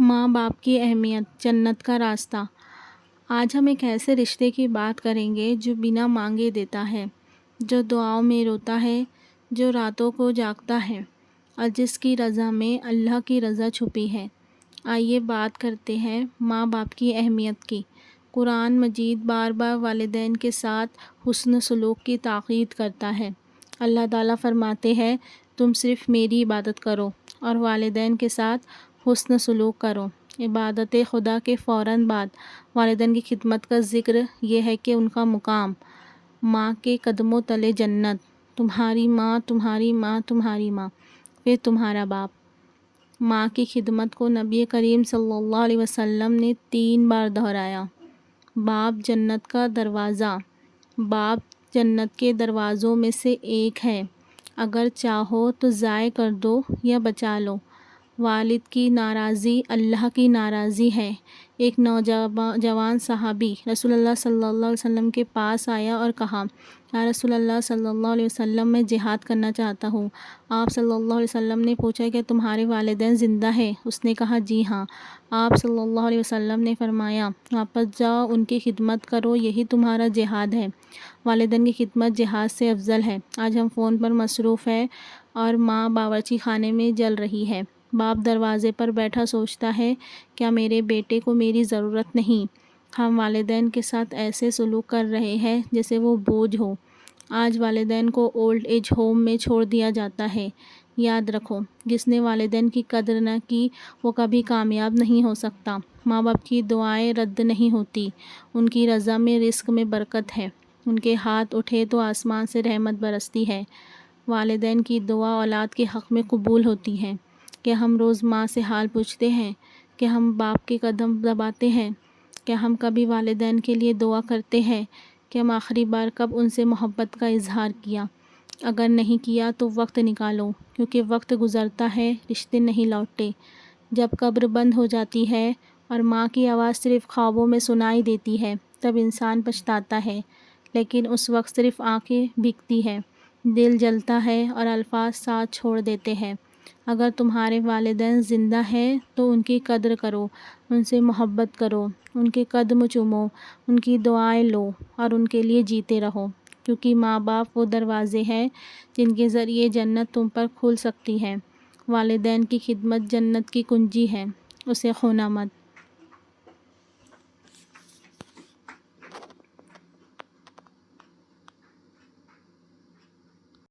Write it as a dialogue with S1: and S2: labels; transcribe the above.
S1: ماں باپ کی اہمیت، جنت کا راستہ۔ آج ہم ایک ایسے رشتے کی بات کریں گے جو بنا مانگے دیتا ہے، جو دعاؤں میں روتا ہے، جو راتوں کو جاگتا ہے اور جس کی رضا میں اللہ کی رضا چھپی ہے۔ آئیے بات کرتے ہیں ماں باپ کی اہمیت کی۔ قرآن مجید بار بار والدین کے ساتھ حسن سلوک کی تاکید کرتا ہے۔ اللہ تعالیٰ فرماتے ہیں، تم صرف میری عبادت کرو اور والدین کے ساتھ حسن سلوک کرو۔ عبادت خدا کے فوراً بعد والدین کی خدمت کا ذکر یہ ہے کہ ان کا مقام ماں کے قدموں تلے جنت، تمہاری ماں، تمہاری ماں، تمہاری ماں، پھر تمہارا باپ۔ ماں کی خدمت کو نبی کریم صلی اللہ علیہ وسلم نے 3 بار دہرایا۔ باپ جنت کا دروازہ۔ باپ جنت کے دروازوں میں سے ایک ہے، اگر چاہو تو ضائع کر دو یا بچا لو۔ والد کی ناراضی اللہ کی ناراضی ہے۔ ایک نوجوان صحابی رسول اللہ صلی اللہ علیہ وسلم کے پاس آیا اور کہا، یا رسول اللہ صلی اللہ علیہ وسلم، میں جہاد کرنا چاہتا ہوں۔ آپ صلی اللہ علیہ وسلم نے پوچھا کہ تمہارے والدین زندہ ہیں؟ اس نے کہا، جی ہاں۔ آپ صلی اللہ علیہ وسلم نے فرمایا، واپس جاؤ، ان کی خدمت کرو، یہی تمہارا جہاد ہے۔ والدین کی خدمت جہاد سے افضل ہے۔ آج ہم فون پر مصروف ہیں اور ماں باورچی خانے میں جل رہی ہے۔ باپ دروازے پر بیٹھا سوچتا ہے، کیا میرے بیٹے کو میری ضرورت نہیں؟ ہم والدین کے ساتھ ایسے سلوک کر رہے ہیں جیسے وہ بوجھ ہو۔ آج والدین کو اولڈ ایج ہوم میں چھوڑ دیا جاتا ہے۔ یاد رکھو، جس نے والدین کی قدر نہ کی وہ کبھی کامیاب نہیں ہو سکتا۔ ماں باپ کی دعائیں رد نہیں ہوتی، ان کی رضا میں رزق میں برکت ہے۔ ان کے ہاتھ اٹھے تو آسمان سے رحمت برستی ہے۔ والدین کی دعا اولاد کے حق میں قبول ہوتی ہے۔ کیا ہم روز ماں سے حال پوچھتے ہیں؟ کیا ہم باپ کے قدم دباتے ہیں؟ کیا ہم کبھی والدین کے لیے دعا کرتے ہیں کہ ہم آخری بار کب ان سے محبت کا اظہار کیا؟ اگر نہیں کیا تو وقت نکالو، کیونکہ وقت گزرتا ہے، رشتے نہیں لوٹتے۔ جب قبر بند ہو جاتی ہے اور ماں کی آواز صرف خوابوں میں سنائی دیتی ہے، تب انسان پچھتاتا ہے، لیکن اس وقت صرف آنکھیں بھیگتی ہے، دل جلتا ہے اور الفاظ ساتھ چھوڑ دیتے ہیں۔ اگر تمہارے والدین زندہ ہیں تو ان کی قدر کرو، ان سے محبت کرو، ان کے قدم چومو، ان کی دعائیں لو اور ان کے لیے جیتے رہو، کیونکہ ماں باپ وہ دروازے ہیں جن کے ذریعے جنت تم پر کھل سکتی ہے۔ والدین کی خدمت جنت کی کنجی ہے، اسے کھونا مت۔